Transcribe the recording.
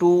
2